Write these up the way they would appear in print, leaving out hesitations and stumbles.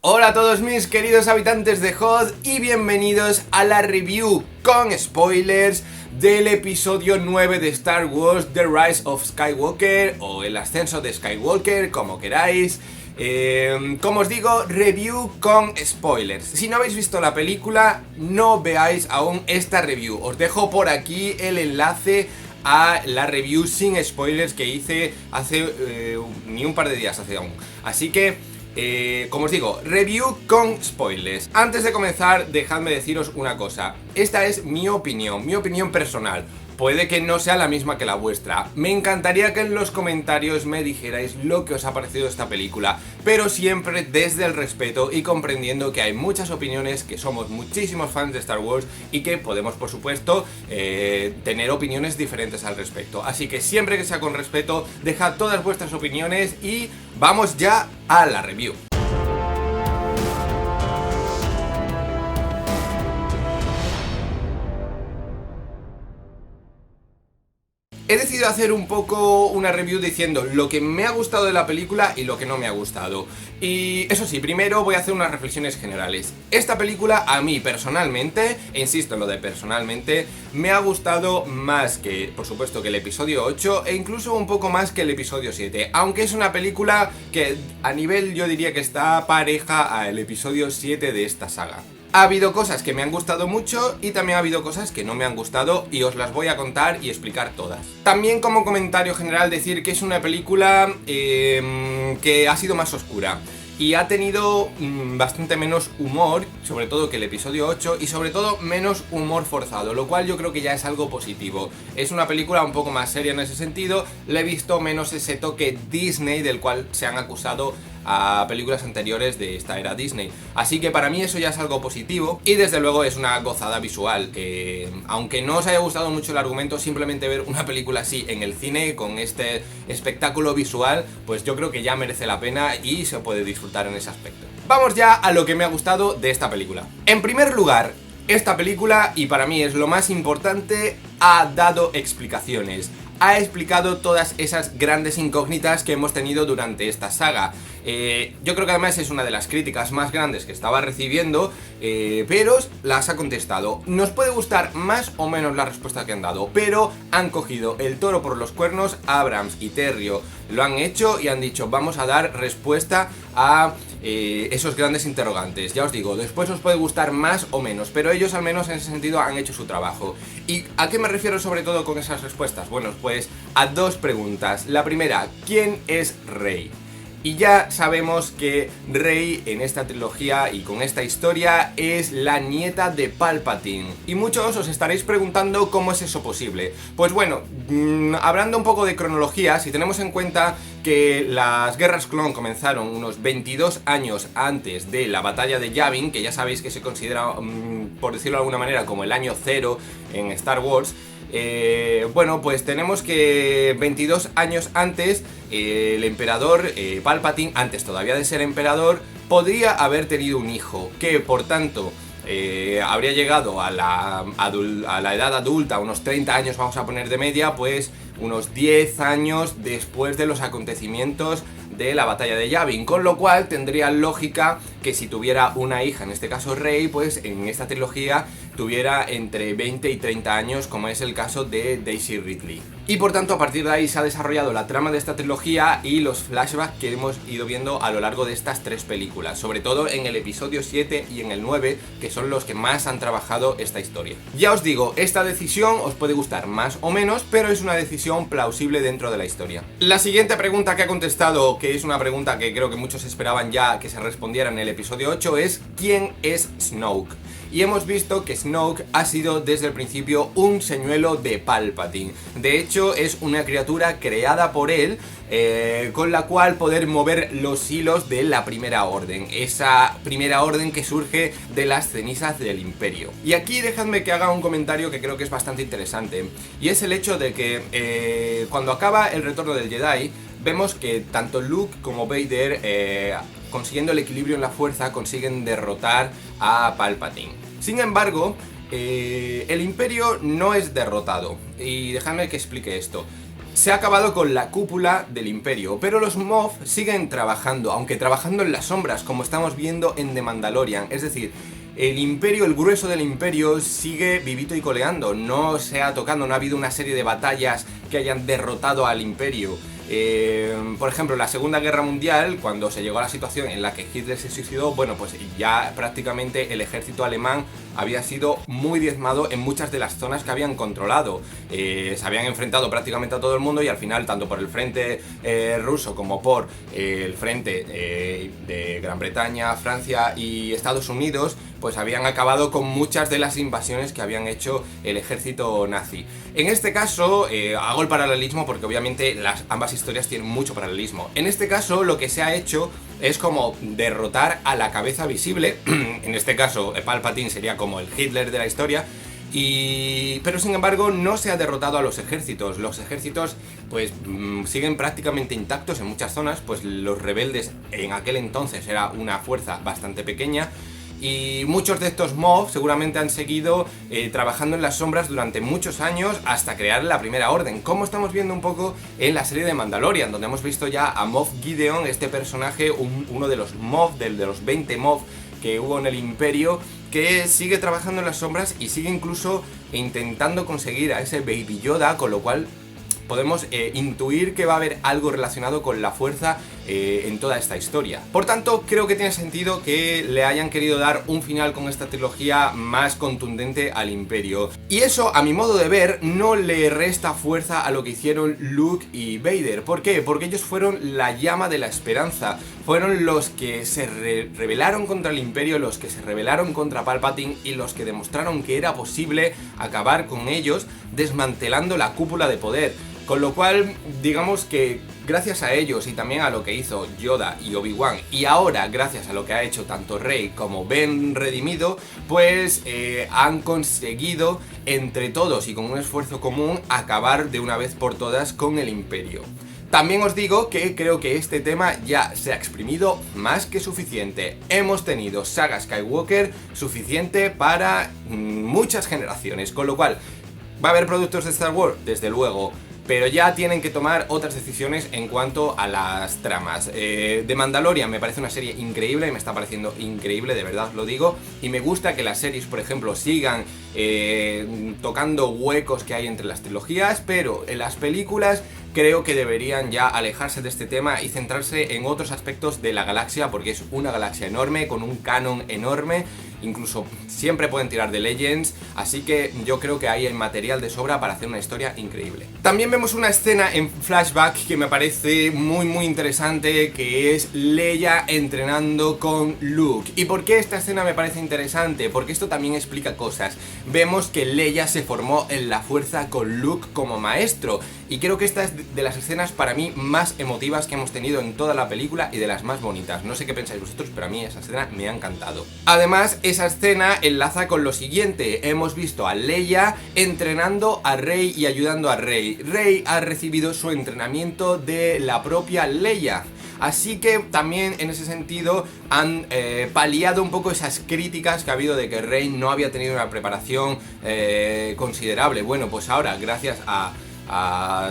Hola a todos mis queridos habitantes de Hoth y bienvenidos a la review con spoilers del episodio 9 de Star Wars The Rise of Skywalker o el ascenso de Skywalker, como queráis. Como os digo, review con spoilers. Si no habéis visto la película, no veáis aún esta review. Os dejo por aquí el enlace a la review sin spoilers que hice hace ni un par de días hace aún. Así que como os digo, review con spoilers. Antes de comenzar, dejadme deciros una cosa. Esta es mi opinión personal. Puede que no sea la misma que la vuestra. Me encantaría que en los comentarios me dijerais lo que os ha parecido esta película, pero siempre desde el respeto y comprendiendo que hay muchas opiniones, que somos muchísimos fans de Star Wars y que podemos, por supuesto, tener opiniones diferentes al respecto. Así que siempre que sea con respeto, dejad todas vuestras opiniones y vamos ya a la review. He decidido hacer un poco una review diciendo lo que me ha gustado de la película y lo que no me ha gustado. Y eso sí, primero voy a hacer unas reflexiones generales. Esta película a mí personalmente, e insisto en lo de personalmente, me ha gustado más que, por supuesto, que el episodio 8 e incluso un poco más que el episodio 7. Aunque es una película que a nivel yo diría que está pareja al episodio 7 de esta saga. Ha habido cosas que me han gustado mucho y también ha habido cosas que no me han gustado y os las voy a contar y explicar todas. También como comentario general decir que es una película que ha sido más oscura y ha tenido bastante menos humor, sobre todo que el episodio 8 y sobre todo menos humor forzado, lo cual yo creo que ya es algo positivo. Es una película un poco más seria en ese sentido, le he visto menos ese toque Disney del cual se han acusado a películas anteriores de esta era Disney. Así que para mí eso ya es algo positivo y desde luego es una gozada visual. Aunque no os haya gustado mucho el argumento, simplemente ver una película así en el cine con este espectáculo visual, pues yo creo que ya merece la pena y se puede disfrutar en ese aspecto. Vamos ya a lo que me ha gustado de esta película. En primer lugar, esta película, y para mí es lo más importante, ha dado explicaciones. Ha explicado todas esas grandes incógnitas que hemos tenido durante esta saga. Yo creo que además es una de las críticas más grandes que estaba recibiendo, pero las ha contestado. Nos puede gustar más o menos la respuesta que han dado, pero han cogido el toro por los cuernos. Abrams y Terrio lo han hecho y han dicho: vamos a dar respuesta a esos grandes interrogantes. Ya os digo, después os puede gustar más o menos, pero ellos al menos en ese sentido han hecho su trabajo. ¿Y a qué me refiero sobre todo con esas respuestas? Bueno, pues a dos preguntas. La primera, ¿quién es Rey? Y ya sabemos que Rey en esta trilogía y con esta historia es la nieta de Palpatine. Y muchos os estaréis preguntando cómo es eso posible. Pues bueno, hablando un poco de cronología, si tenemos en cuenta que las guerras clon comenzaron unos 22 años antes de la batalla de Yavin, que ya sabéis que se considera, por decirlo de alguna manera, como el año cero en Star Wars. Bueno, pues tenemos que 22 años antes el emperador Palpatine, antes todavía de ser emperador, podría haber tenido un hijo que por tanto habría llegado a la edad adulta, unos 30 años vamos a poner de media, pues unos 10 años después de los acontecimientos de la batalla de Yavin, con lo cual tendría lógica que si tuviera una hija, en este caso Rey, pues en esta trilogía tuviera entre 20 y 30 años, como es el caso de Daisy Ridley. Y por tanto a partir de ahí se ha desarrollado la trama de esta trilogía y los flashbacks que hemos ido viendo a lo largo de estas tres películas, sobre todo en el episodio 7 y en el 9, que son los que más han trabajado esta historia. Ya os digo, esta decisión os puede gustar más o menos, pero es una decisión plausible dentro de la historia. La siguiente pregunta que ha contestado, que es una pregunta que creo que muchos esperaban ya que se respondiera en el episodio 8, es ¿quién es Snoke? Y hemos visto que Snoke ha sido desde el principio un señuelo de Palpatine. De hecho, es una criatura creada por él, con la cual poder mover los hilos de la Primera Orden. Esa Primera Orden que surge de las cenizas del Imperio. Y aquí dejadme que haga un comentario que creo que es bastante interesante. Y es el hecho de que cuando acaba el Retorno del Jedi, vemos que tanto Luke como Vader, consiguiendo el equilibrio en la fuerza, consiguen derrotar a Palpatine. Sin embargo, el Imperio no es derrotado. Y dejadme que explique esto. Se ha acabado con la cúpula del Imperio, pero los Moff siguen trabajando, aunque trabajando en las sombras, como estamos viendo en The Mandalorian. Es decir, el Imperio, el grueso del Imperio, sigue vivito y coleando. No se ha tocado, no ha habido una serie de batallas que hayan derrotado al Imperio. Por ejemplo, en la Segunda Guerra Mundial, cuando se llegó a la situación en la que Hitler se suicidó, bueno, pues ya prácticamente el ejército alemán había sido muy diezmado en muchas de las zonas que habían controlado. Se habían enfrentado prácticamente a todo el mundo y al final, tanto por el frente ruso como por el frente de Gran Bretaña, Francia y Estados Unidos, pues habían acabado con muchas de las invasiones que habían hecho el ejército nazi. En este caso, hago el paralelismo porque obviamente ambas historias tienen mucho paralelismo. En este caso, lo que se ha hecho es como derrotar a la cabeza visible. En este caso, Palpatine sería como el Hitler de la historia. Pero sin embargo no se ha derrotado a los ejércitos. Los ejércitos pues siguen prácticamente intactos en muchas zonas. Pues los rebeldes en aquel entonces era una fuerza bastante pequeña. Y muchos de estos Moff seguramente han seguido trabajando en las sombras durante muchos años hasta crear la Primera Orden, como estamos viendo un poco en la serie de Mandalorian, donde hemos visto ya a Moff Gideon, este personaje, uno de los Moff, de los 20 Moff que hubo en el Imperio, que sigue trabajando en las sombras y sigue incluso intentando conseguir a ese Baby Yoda, con lo cual podemos intuir que va a haber algo relacionado con la fuerza en toda esta historia. Por tanto, creo que tiene sentido que le hayan querido dar un final con esta trilogía más contundente al Imperio. Y eso, a mi modo de ver, no le resta fuerza a lo que hicieron Luke y Vader. ¿Por qué? Porque ellos fueron la llama de la esperanza. Fueron los que se rebelaron contra el Imperio, los que se rebelaron contra Palpatine y los que demostraron que era posible acabar con ellos desmantelando la cúpula de poder. Con lo cual, digamos que gracias a ellos y también a lo que hizo Yoda y Obi-Wan, y ahora gracias a lo que ha hecho tanto Rey como Ben redimido, pues han conseguido entre todos y con un esfuerzo común acabar de una vez por todas con el Imperio. También os digo que creo que este tema ya se ha exprimido más que suficiente. Hemos tenido saga Skywalker suficiente para muchas generaciones, con lo cual, ¿va a haber productos de Star Wars? Desde luego. Pero ya tienen que tomar otras decisiones en cuanto a las tramas. The Mandalorian me parece una serie increíble, me está pareciendo increíble, de verdad os lo digo. Y me gusta que las series, por ejemplo, sigan tocando huecos que hay entre las trilogías, pero en las películas creo que deberían ya alejarse de este tema y centrarse en otros aspectos de la galaxia, porque es una galaxia enorme, con un canon enorme. Incluso siempre pueden tirar de Legends, así que yo creo que ahí hay material de sobra para hacer una historia increíble. También vemos una escena en flashback que me parece muy interesante, que es Leia entrenando con Luke. ¿Y por qué esta escena me parece interesante? Porque esto también explica cosas. Vemos que Leia se formó en la fuerza con Luke como maestro, y creo que esta es de las escenas para mí más emotivas que hemos tenido en toda la película y de las más bonitas. No sé qué pensáis vosotros, pero a mí esa escena me ha encantado. Además, esa escena enlaza con lo siguiente. Hemos visto a Leia entrenando a Rey y ayudando a Rey. Rey ha recibido su entrenamiento de la propia Leia. Así que también en ese sentido han paliado un poco esas críticas que ha habido de que Rey no había tenido una preparación considerable. Bueno, pues ahora, gracias a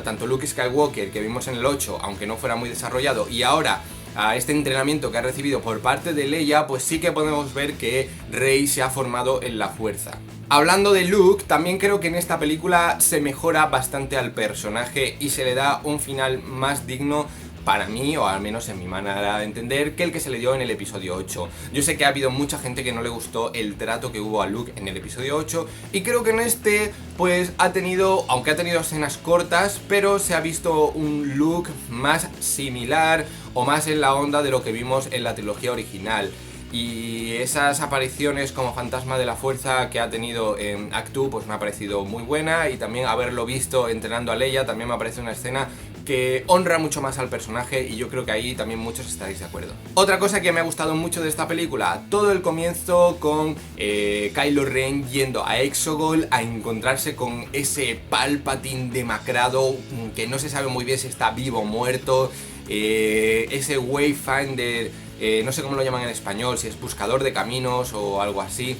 tanto Luke Skywalker, que vimos en el 8, aunque no fuera muy desarrollado, y ahora a este entrenamiento que ha recibido por parte de Leia, pues sí que podemos ver que Rey se ha formado en la fuerza. Hablando de Luke, también creo que en esta película se mejora bastante al personaje y se le da un final más digno para mí, o al menos en mi manera de entender, que el que se le dio en el episodio 8. Yo sé que ha habido mucha gente que no le gustó el trato que hubo a Luke en el episodio 8, y creo que en este, pues ha tenido, aunque ha tenido escenas cortas, pero se ha visto un Luke más similar o más en la onda de lo que vimos en la trilogía original. Y esas apariciones como fantasma de la fuerza que ha tenido en Act 2 pues me ha parecido muy buena, y también haberlo visto entrenando a Leia también me parece una escena que honra mucho más al personaje, y yo creo que ahí también muchos estaréis de acuerdo. Otra cosa que me ha gustado mucho de esta película, todo el comienzo con Kylo Ren yendo a Exegol a encontrarse con ese Palpatine demacrado que no se sabe muy bien si está vivo o muerto, ese Wayfinder, no sé cómo lo llaman en español, si es buscador de caminos o algo así.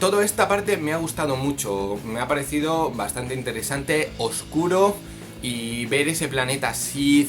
Toda esta parte me ha gustado mucho, me ha parecido bastante interesante, oscuro, y ver ese planeta Sith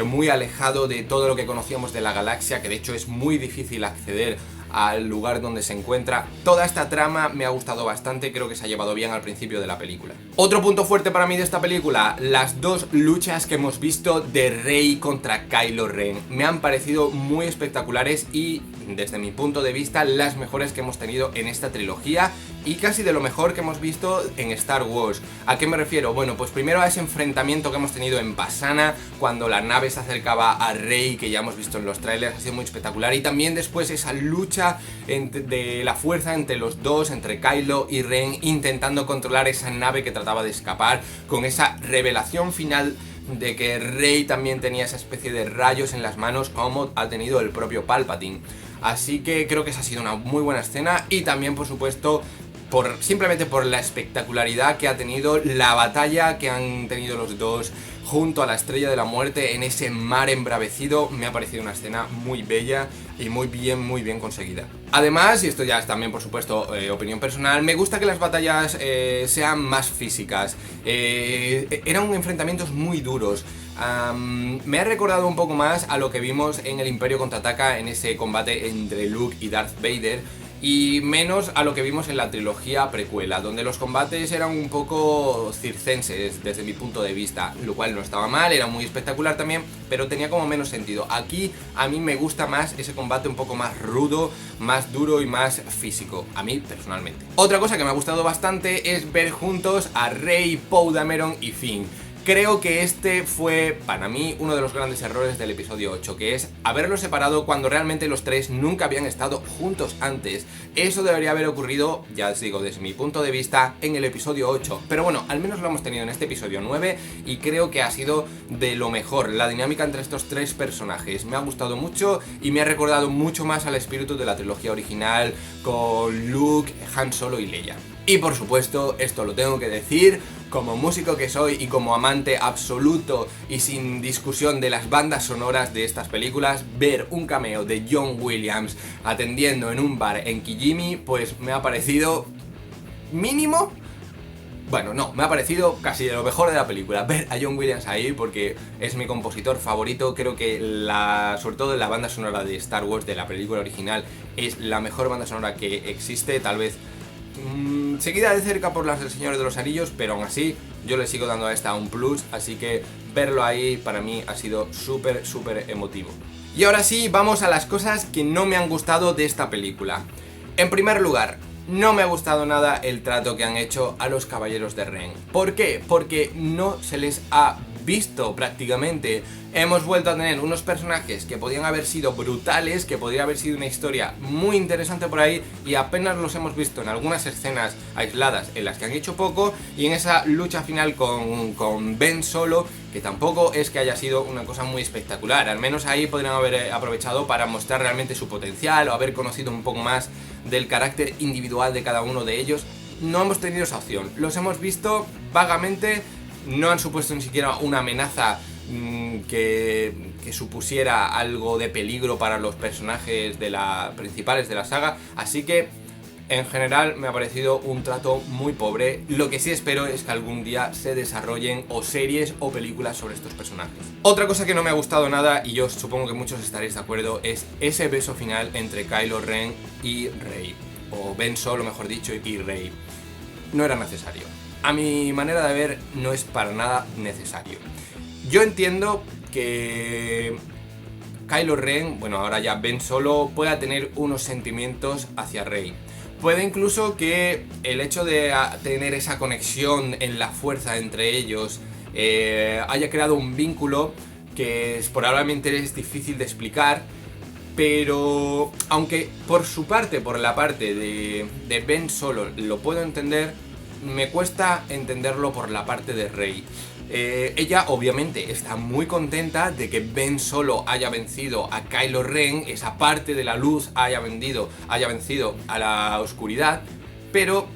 muy alejado de todo lo que conocíamos de la galaxia, que de hecho es muy difícil acceder al lugar donde se encuentra. Toda esta trama me ha gustado bastante, creo que se ha llevado bien al principio de la película. Otro punto fuerte para mí de esta película, las dos luchas que hemos visto de Rey contra Kylo Ren. Me han parecido muy espectaculares y, desde mi punto de vista, las mejores que hemos tenido en esta trilogía y casi de lo mejor que hemos visto en Star Wars. ¿A qué me refiero? Bueno, pues primero a ese enfrentamiento que hemos tenido en Pasaana, cuando la nave se acercaba a Rey, que ya hemos visto en los trailers, ha sido muy espectacular. Y también después esa lucha de la fuerza entre los dos, entre Kylo y Ren, intentando controlar esa nave que trataba de escapar, con esa revelación final de que Rey también tenía esa especie de rayos en las manos, como ha tenido el propio Palpatine. Así que creo que esa ha sido una muy buena escena, y también, por supuesto, simplemente por la espectacularidad que ha tenido la batalla que han tenido los dos junto a la Estrella de la Muerte en ese mar embravecido. Me ha parecido una escena muy bella y muy bien conseguida. Además, y esto ya es también por supuesto opinión personal, me gusta que las batallas sean más físicas. Eran enfrentamientos muy duros. Me ha recordado un poco más a lo que vimos en el Imperio Contraataca, en ese combate entre Luke y Darth Vader, y menos a lo que vimos en la trilogía precuela, donde los combates eran un poco circenses desde mi punto de vista, lo cual no estaba mal, era muy espectacular también, pero tenía como menos sentido. Aquí a mí me gusta más ese combate un poco más rudo, más duro y más físico, a mí personalmente. Otra cosa que me ha gustado bastante es ver juntos a Rey, Poe Dameron y Finn. Creo que este fue, para mí, uno de los grandes errores del episodio 8, que es haberlos separado cuando realmente los tres nunca habían estado juntos antes. Eso debería haber ocurrido, ya os digo, desde mi punto de vista, en el episodio 8. Pero bueno, al menos lo hemos tenido en este episodio 9 y creo que ha sido de lo mejor. La dinámica entre estos tres personajes me ha gustado mucho y me ha recordado mucho más al espíritu de la trilogía original, con Luke, Han Solo y Leia. Y por supuesto, esto lo tengo que decir, como músico que soy y como amante absoluto y sin discusión de las bandas sonoras de estas películas, ver un cameo de John Williams atendiendo en un bar en Kijimi, pues me ha parecido mínimo. Bueno, no, me ha parecido casi de lo mejor de la película, ver a John Williams ahí, porque es mi compositor favorito. Creo que sobre todo la banda sonora de Star Wars, de la película original, es la mejor banda sonora que existe, tal vez seguida de cerca por las del Señor de los Anillos, pero aún así yo le sigo dando a esta un plus, así que verlo ahí para mí ha sido súper emotivo. Y ahora sí, vamos a las cosas que no me han gustado de esta película. En primer lugar, no me ha gustado nada el trato que han hecho a los Caballeros de Ren. ¿Por qué? Porque no se les ha visto prácticamente. Hemos vuelto a tener unos personajes que podían haber sido brutales, que podría haber sido una historia muy interesante por ahí, y apenas los hemos visto en algunas escenas aisladas en las que han hecho poco, y en esa lucha final con Ben Solo, que tampoco es que haya sido una cosa muy espectacular. Al menos ahí podrían haber aprovechado para mostrar realmente su potencial o haber conocido un poco más del carácter individual de cada uno de ellos. No hemos tenido esa opción, los hemos visto vagamente, no han supuesto ni siquiera una amenaza que supusiera algo de peligro para los personajes principales de la saga, así que en general me ha parecido un trato muy pobre. Lo que sí espero es que algún día se desarrollen o series o películas sobre estos personajes. Otra cosa que no me ha gustado nada, y yo supongo que muchos estaréis de acuerdo, es ese beso final entre Kylo Ren y Rey, o Ben Solo mejor dicho, y Rey. No era necesario. A mi manera de ver, no es para nada necesario. Yo entiendo que Kylo Ren, bueno, ahora ya Ben Solo, pueda tener unos sentimientos hacia Rey. Puede incluso que el hecho de tener esa conexión en la fuerza entre ellos haya creado un vínculo que probablemente es difícil de explicar, pero aunque por su parte, por la parte de Ben Solo lo puedo entender, me cuesta entenderlo por la parte de Rey. Ella obviamente está muy contenta de que Ben Solo haya vencido a Kylo Ren, esa parte de la luz haya vencido a la oscuridad, pero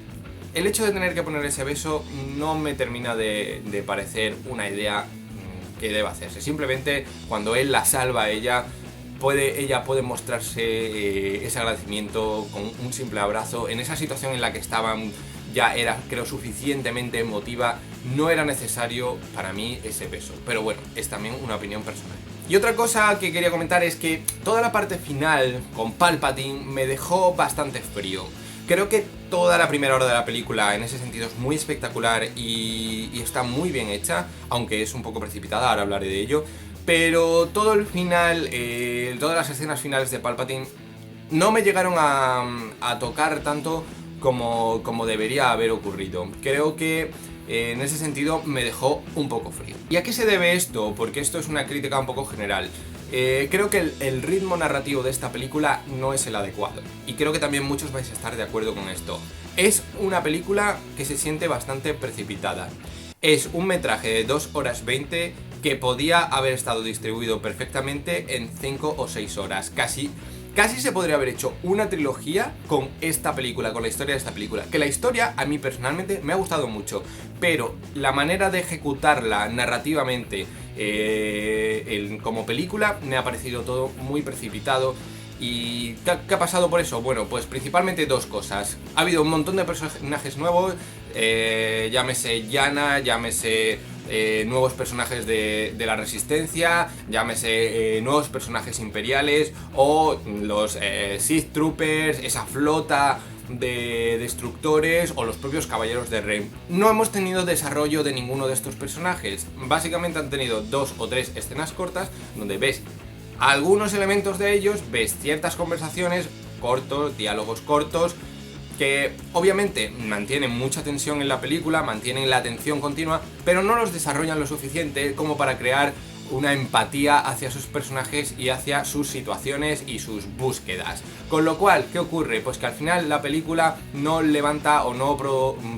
el hecho de tener que poner ese beso no me termina de parecer una idea que deba hacerse. Simplemente cuando él la salva a ella, ella puede mostrarse ese agradecimiento con un simple abrazo. En esa situación en la que estaban ya era, creo, suficientemente emotiva, no era necesario para mí ese beso. Pero bueno, es también una opinión personal. Y otra cosa que quería comentar es que toda la parte final con Palpatine me dejó bastante frío. Creo que toda la primera hora de la película en ese sentido es muy espectacular y está muy bien hecha, aunque es un poco precipitada, ahora hablaré de ello. Pero todo el final, todas las escenas finales de Palpatine no me llegaron a tocar tanto como debería haber ocurrido. Creo que en ese sentido me dejó un poco frío. ¿Y a qué se debe esto? Porque esto es una crítica un poco general. Creo que el ritmo narrativo de esta película no es el adecuado. Y creo que también muchos vais a estar de acuerdo con esto. Es una película que se siente bastante precipitada. Es un metraje de 2 horas 20 que podía haber estado distribuido perfectamente en 5 o 6 horas. Casi se podría haber hecho una trilogía con esta película, con la historia de esta película. Que la historia a mí personalmente me ha gustado mucho, pero la manera de ejecutarla narrativamente como película me ha parecido todo muy precipitado. ¿Y qué ha pasado por eso? Bueno, pues principalmente dos cosas. Ha habido un montón de personajes nuevos, llámese Yana, llámese nuevos personajes de la Resistencia, llámese nuevos personajes imperiales o los Sith Troopers, esa flota de destructores o los propios caballeros de Ren. No hemos tenido desarrollo de ninguno de estos personajes. Básicamente han tenido 2 o 3 escenas cortas donde ves algunos elementos de ellos, ves ciertas conversaciones cortos, diálogos cortos, que obviamente mantienen mucha tensión en la película, mantienen la atención continua, pero no los desarrollan lo suficiente como para crear una empatía hacia sus personajes y hacia sus situaciones y sus búsquedas. Con lo cual, ¿qué ocurre? Pues que al final la película no levanta o no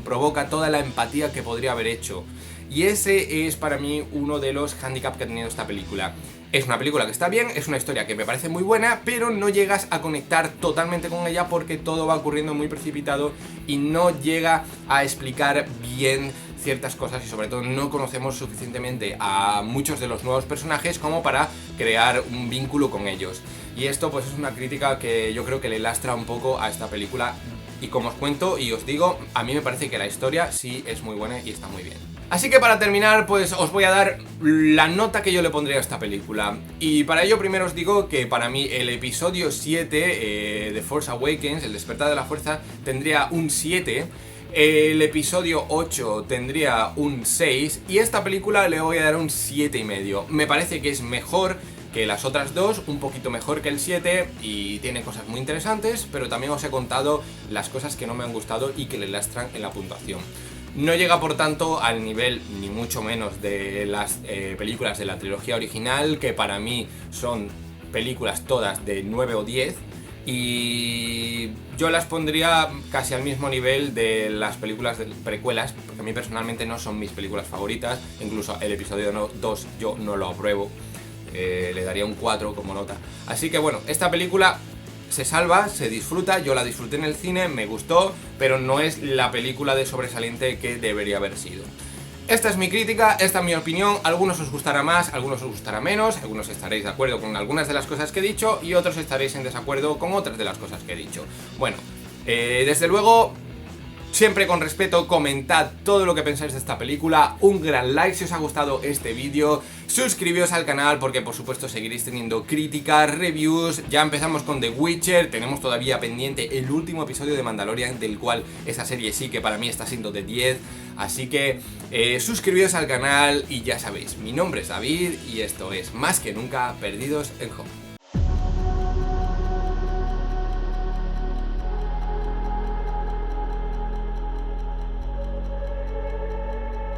provoca toda la empatía que podría haber hecho. Y ese es para mí uno de los handicaps que ha tenido esta película. Es una película que está bien, es una historia que me parece muy buena, pero no llegas a conectar totalmente con ella porque todo va ocurriendo muy precipitado y no llega a explicar bien ciertas cosas y sobre todo no conocemos suficientemente a muchos de los nuevos personajes como para crear un vínculo con ellos. Y esto pues es una crítica que yo creo que le lastra un poco a esta película. Y como os cuento y os digo, a mí me parece que la historia sí es muy buena y está muy bien. Así que para terminar, pues os voy a dar la nota que yo le pondría a esta película. Y para ello primero os digo que para mí el episodio 7, The Force Awakens, El Despertar de la Fuerza, tendría un 7. El episodio 8 tendría un 6 y esta película le voy a dar un 7,5. Me parece que es mejor que las otras dos, un poquito mejor que el 7 y tiene cosas muy interesantes, pero también os he contado las cosas que no me han gustado y que le lastran en la puntuación. No llega por tanto al nivel, ni mucho menos, de las películas de la trilogía original, que para mí son películas todas de 9 o 10, y yo las pondría casi al mismo nivel de las películas de precuelas, porque a mí personalmente no son mis películas favoritas, incluso el episodio 2 yo no lo apruebo, le daría un 4 como nota. Así que bueno, esta película se salva, se disfruta, yo la disfruté en el cine, me gustó, pero no es la película de sobresaliente que debería haber sido. Esta es mi crítica, esta es mi opinión, algunos os gustará más, algunos os gustará menos, algunos estaréis de acuerdo con algunas de las cosas que he dicho y otros estaréis en desacuerdo con otras de las cosas que he dicho. Bueno, desde luego, siempre con respeto, comentad todo lo que pensáis de esta película, un gran like si os ha gustado este vídeo, suscribíos al canal porque por supuesto seguiréis teniendo críticas, reviews, ya empezamos con The Witcher, tenemos todavía pendiente el último episodio de Mandalorian, del cual esa serie sí que para mí está siendo de 10, así que suscribíos al canal y ya sabéis, mi nombre es David y esto es Más que Nunca Perdidos en Home.